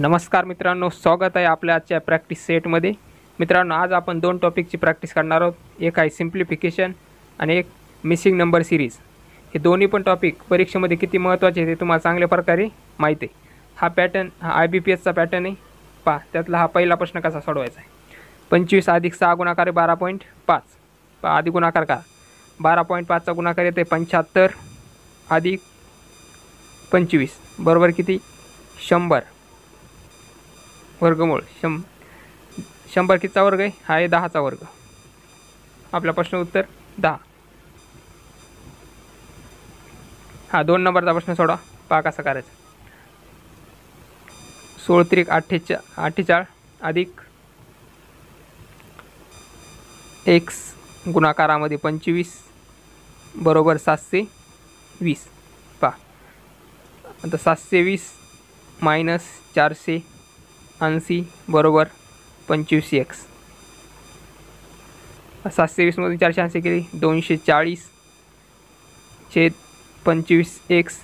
नमस्कार मित्रांनो, स्वागत आहे आपल्या आजच्या प्रॅक्टिस सेटमध्ये। मित्रांनो, आज आपण दोन टॉपिकची प्रॅक्टिस करणार आहोत। एक आहे सिम्प्लिफिकेशन आणि एक मिसिंग नंबर सिरीज। हे दोन्ही पण टॉपिक परीक्षेमध्ये किती महत्त्वाचे ते तुम्हाला चांगल्या प्रकारे माहिती आहे। हा पॅटर्न IBPSचा पॅटर्न आहे। पहा, त्यातला हा पहिला प्रश्न कसा सोडवायचा आहे। 25 + 6 गुणाकार 12.5। पहा, आधी गुणाकार करा। 12.5चा गुणाकार येते 75 + 25 बरोबर किती? 100 वर्गमूळ 100 कितीचा वर्ग आहे? हा आहे 10चा वर्ग। आपला प्रश्न उत्तर 10। हा 2 नंबरचा प्रश्न सोडा। पहा कसा करायचा। 16 त्रिक 48 अधिक x गुणाकारामध्ये 25 बरोबर 720। पहा, आता 720 - 480 बरोबर 25x। 720 मधून 480 केली 240 छेद 25x।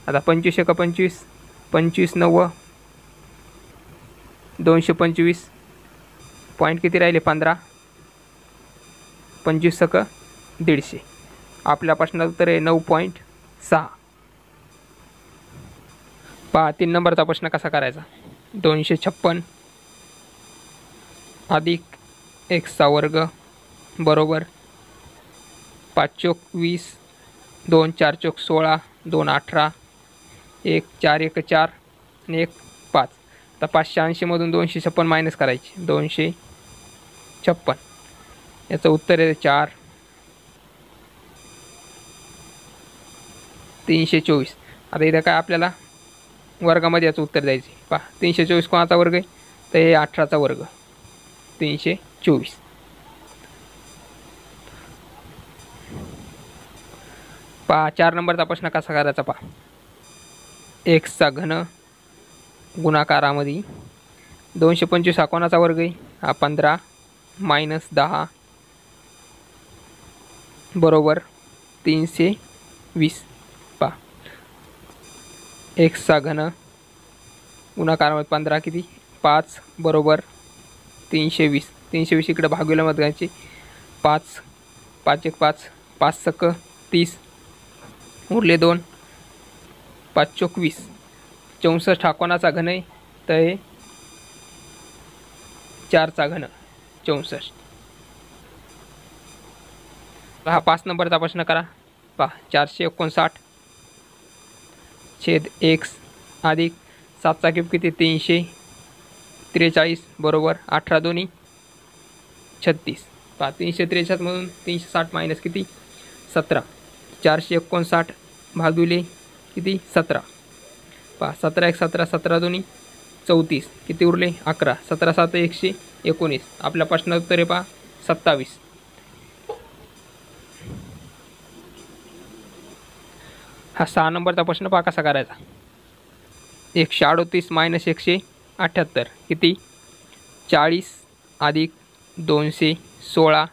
आता 25 × 25 25 × 9 225 पॉईंट किती राहिले? 15। 25 × 150। आपल्या प्रश्नाचं उत्तर आहे 9.6। पहा, 3 नंबरचा प्रश्न कसा करायचा। 256 अधिक x चा वर्ग बरोबर 5 चोक 20 2 4 चोक 16 2 18 1 4 1 4 आणि 1 5। आता 580 मधून 256 मायनस करायचे 256। याचं उत्तर आहे 4 324। आता इथं काय आपल्याला वर्गामध्ये याचं उत्तर द्यायचे। पहा, 324 कोणाचा वर्ग आहे? तर हे 18चा वर्ग 324। पहा, 4 नंबरचा प्रश्न कसा करायचा। पहा, x चा घन गुणाकारामध्ये 225 हा कोणाचा वर्ग आहे? हा 15 - 10 बरोबर 320। पहा, x चा घन गुणाकारामध्ये 15 किती? 5 बरोबर 320। 320 इकडे भागील्यामध्ये घ्यायचे 5 5 1 5 5 सक 30 उरले 2 5 चोक 20। 64 हा कोणाचा घन आहे? तर हे 4चा घन 64। हा 5 नंबरचा प्रश्न करा। पहा, 459 छेद x अधिक 7चा क्यूब किती? 343 बरोबर 18 2 36। पहा, 343 मधून 360 मायनस किती? 17। 459 भागिले किती? 17। पहा, 17 1 17 17 2 34 किती उरले? 11। 17 7 119। आपल्या प्रश्नाचं उत्तर आहे पहा 27। हा 6 नंबरचा प्रश्न पहा कसा करायचा। 138 - 178 किती? 40 अधिक 216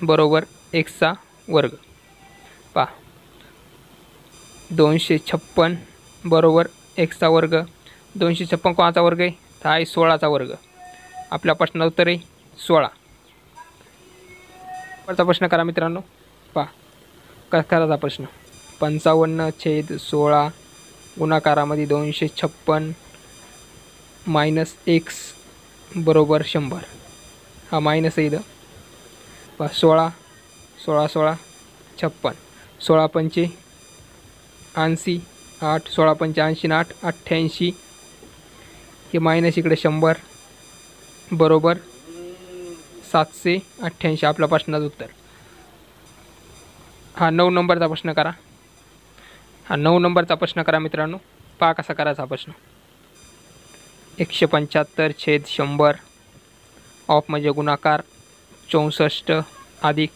बरोबर x चा वर्ग। पहा, 256 बरोबर x चा वर्ग। 256 कोणाचा वर्ग आहे? तर आहे 16चा वर्ग। आपल्या प्रश्नाचं उत्तर आहे 16। पुढचा प्रश्न करा मित्रांनो। पहा, कसा करायचा प्रश्न। 55/16 गुणाकारामध्ये 256 - x बरोबर 100। हा मायनस आहे इथं। पहा, 16 16 16 56 16 पंचे 80 8 16 पंचे 80 8 88 हे मायनस इकडे 100 बरोबर 788। आपल्या प्रश्नाचं उत्तर। हा 9 नंबरचा प्रश्न करा। हा 9 नंबरचा प्रश्न करा मित्रांनो। पहा कसा करायचा प्रश्न। 175 छेद 100 ऑफ म्हणजे गुणाकार 64 अधिक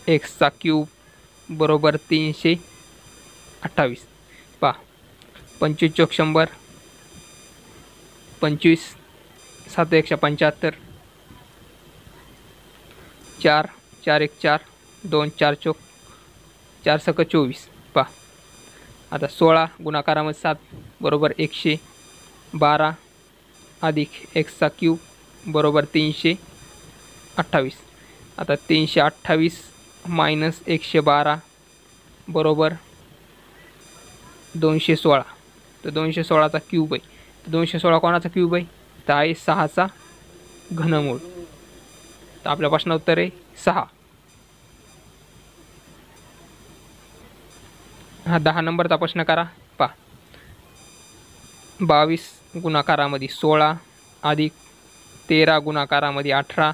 x चा क्यूब बरोबर 328। पहा, 25 चोक 100 25 7 175 4 4 1 4 2 4 चोक 4 सक 24। पहा, आता 16 गुणाकारामध्ये 7 बरोबर 100 12 अधिक एक्सचा क्यूब बरोबर 328. आता 328 मायनस 112 बरोबर 216. तर 216चा क्यूब आहे. 216 कोणाचा क्यूब आहे? तर आहे 6चा घनमूळ. तर आपल्या प्रश्न उत्तर आहे 6. हा 10 नंबरचा प्रश्न करा. पहा, 22 गुणाकारामध्ये 16 अधिक 13 गुणाकारामध्ये 18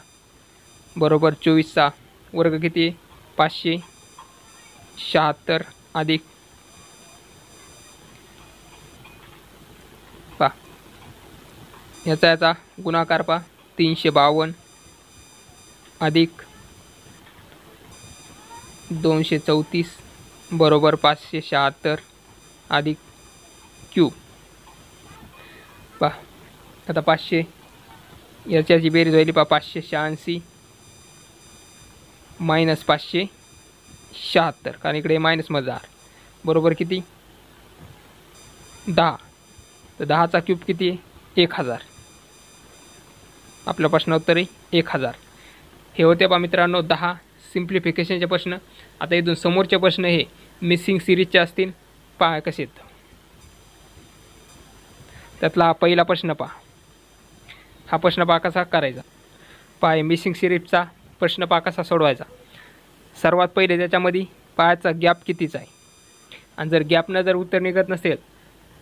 बरोबर 24चा वर्ग किती आहे? 576 अधिक पहा याचा गुणाकार पहा 352 अधिक 234 बरोबर 576 अधिक क्यूब. पहा आता 500 याच्याची बेरीज होईल पहा 586 मायनस 576 कारण इकडे मायनसमध्ये आहे बरोबर किती? 10. तर 10चा क्यूब किती आहे? 1000. आपलं प्रश्न उत्तर आहे 1000. हे होते पहा मित्रांनो 10 सिम्प्लिफिकेशनचे प्रश्न. आता इथून समोरचे प्रश्न हे मिसिंग सिरीजचे असतील. पहा कसे आहेत. त्यातला पहिला प्रश्न पहा. हा प्रश्न पहा कसा करायचा. पहा मिसिंग सिरीजचा प्रश्न पहा कसा सोडवायचा. सर्वात पहिले त्याच्यामध्ये पायाचा गॅप कितीचा आहे आणि जर गॅपनं जर उत्तर निघत नसेल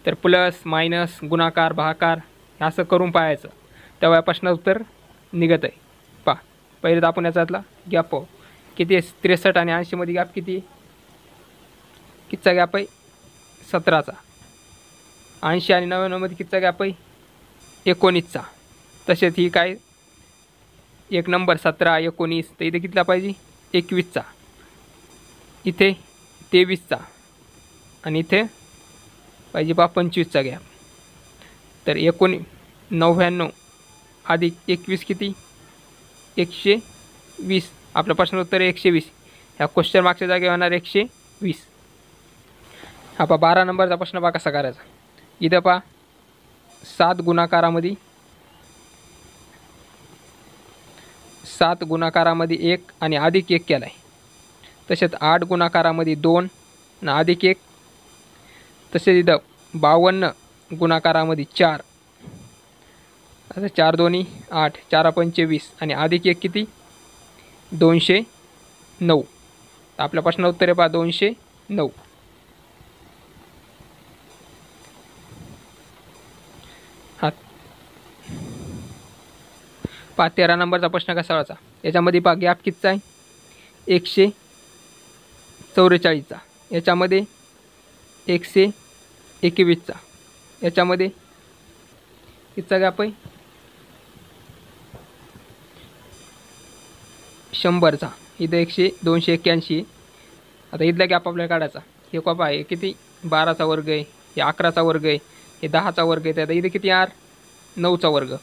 तर प्लस मायनस गुणाकार भागाकार असं करून पाहायचं, तेव्हा या प्रश्नाचं उत्तर निघत आहे. पहा पहिले तर आपण याच्यातला गॅप पाहू. किती आहे? 63 आणि 80 मध्ये गॅप किती आहे? कितीचा गॅप आहे? 17चा. 80 आणि 99 मध्ये कितीचा गॅप आहे? 19चा. तसेच ही काय एक नंबर 17 19 तर इथे कितीला पाहिजे? 21चा. इथे 23चा आणि इथे पाहिजे पहा 25चा गॅप. तर 99 अधिक 21 किती? 120. आपलं प्रश्न उत्तर आहे 120. ह्या क्वेश्चन मागच्या जागी होणार 120. हा पहा 12 नंबरचा प्रश्न पहा कसा करायचा. इथं पहा 7 गुणाकारामध्ये 1 आणि अधिक 1 केला आहे. तसेच 8 गुणाकारामध्ये 2 आणि अधिक 1. तसेच इथं 52 गुणाकारामध्ये 4. आता 4 दोन्ही 8 4 25 आणि अधिक 1 किती? 209. आपल्या प्रश्न उत्तर आहे पहा 209. हा पहा 13 नंबरचा प्रश्न कसा व्हायचा. याच्यामध्ये पहा गॅप कितीचा आहे? 144चा. याच्यामध्ये 121चा. याच्यामध्ये कितीचा गॅप आहे? 100चा. इथं 281. आता इथला गॅप आपल्याला काढायचा. हे कॉप आहे किती? 12चा वर्ग आहे, हे 11चा वर्ग आहे, हे 10चा वर्ग आहे. आता इथे किती यार? 9चा वर्ग.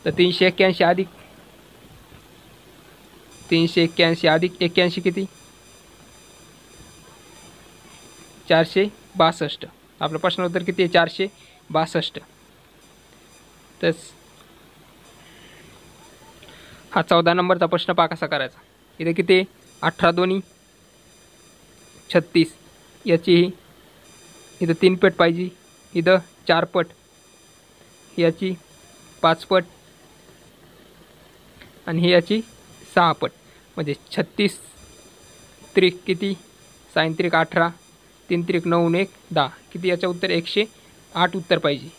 तर 381 अधिक 81 किती? 462. आपलं प्रश्न उत्तर किती आहे? 462. तर हा 14 नंबरचा प्रश्न पहा कसा करायचा. इथे किती आहे? 18 दोन्ही 36. याची इथं 3 पट पाहिजे, इथं 4 पट, याची 5 पट आणि ही याची 6 पट. म्हणजे 36 त्रिक किती? 6 त्रिक 18, 3 त्रिक 9 1 10. किती? याचं उत्तर 108 उत्तर पाहिजे.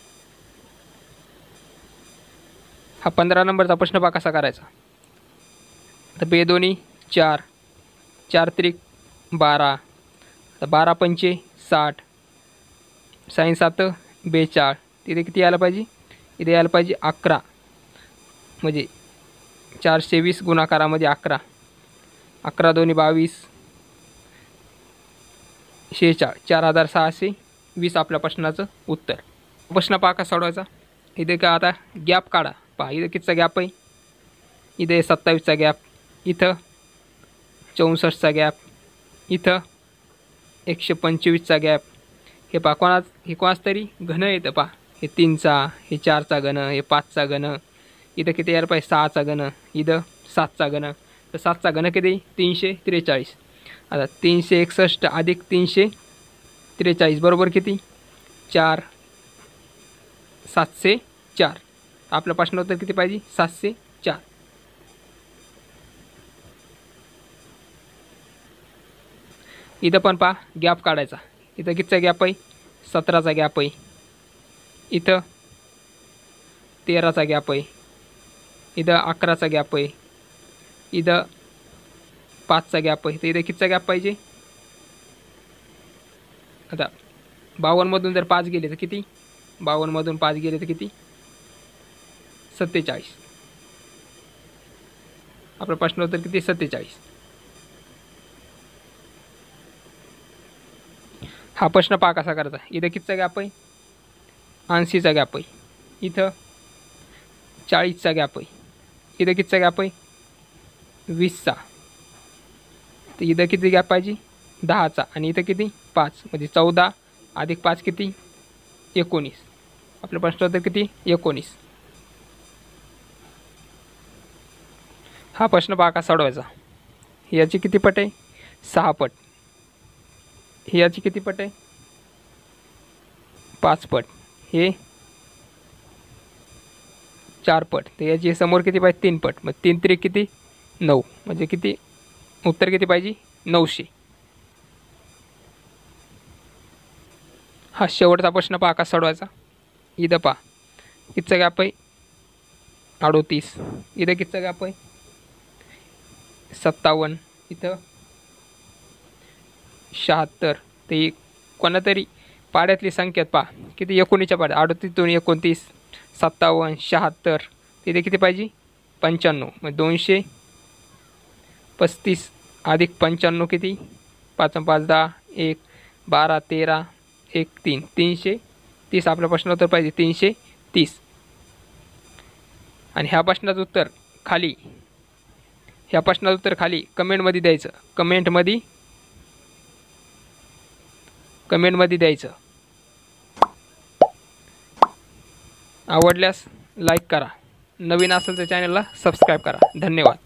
हा 15 नंबरचा प्रश्न पहा कसा करायचा. तर 2 दोन्ही 4, 4 त्रिक 12, तर 12 पंचे 60, 6 7 42. तिथे किती यायला पाहिजे? इथे यायला पाहिजे 11. म्हणजे 420 गुणाकारामध्ये 11. 11 दोन्ही 22, 46, 4620 आपल्या प्रश्नाचं उत्तर. प्रश्न पहा कसा सोडवायचा. इथे का आता गॅप काढा. पहा इथं कितीचा गॅप आहे? इथे 27चा गॅप, इथं 64चा गॅप, इथं 125चा गॅप. हे पहा कोणाच तरी घन येतं. पहा हे 3चा, हे 4चा घन, हे 5चा घन, इथं किती यायला पाहिजे 6चा घन, इथं 7चा घन, तर 7चा घन किती 343. आता 361 अधिक 343 बरोबर किती 4, 704. आपलं प्रश्नोत्तर किती पाहिजे 704. इथं पण पहा गॅप काढायचा. इथं कितीचा गॅप आहे 17चा गॅप आहे, इथं 13चा गॅप आहे, इथं 11चा गॅप आहे, इथं 5चा गॅप आहे, तर इथं कितीचा गॅप पाहिजे. आता 52मधून जर 5 गेले तर किती 52मधून 5 गेले तर किती 47. आपलं प्रश्नोत्तर किती 47. हा प्रश्न पहा कसा करायचा. इथं कितीचा गॅप आहे 80चा गॅप आहे, इथं 40चा गॅप आहे, इथं कितीचा गॅप आहे 20चा, तर इथं किती गॅप पाहिजे 10चा, आणि इथं किती 5, म्हणजे 14 अधिक 5 किती 19. आपलं प्रश्नोत्तर किती 19. हा प्रश्न पहा का सोडवायचा. याची किती पट आहे 6 पट, याची किती पट आहे 5 पट, हे 4 पट, तर याची समोर किती पाहिजे 3 पट, मग 3 त्रिक किती 9, म्हणजे किती उत्तर किती पाहिजे 900. हा शेवटचा प्रश्न पहा का सोडवायचा. इथं पहा कितीचा गॅप आहे 38, इथं कितीचा गॅप आहे 57, इथं 76, ते कोणातरी पाड्यातली संख्येत पहा किती 19च्या पाड्या 38 2 29 57 76, तिथे किती पाहिजे 95, मग 235 अधिक 95 किती 5 5 10 1 12 13 1 3 330. आपलं प्रश्नोत्तर पाहिजे 330. आणि ह्या प्रश्नाचं उत्तर खाली कमेंटमध्ये द्यायचं, कमेंटमध्ये द्यायचं. आवडल्यास लाईक करा, नवीन असेल तर चॅनलला सबस्क्राईब करा. धन्यवाद.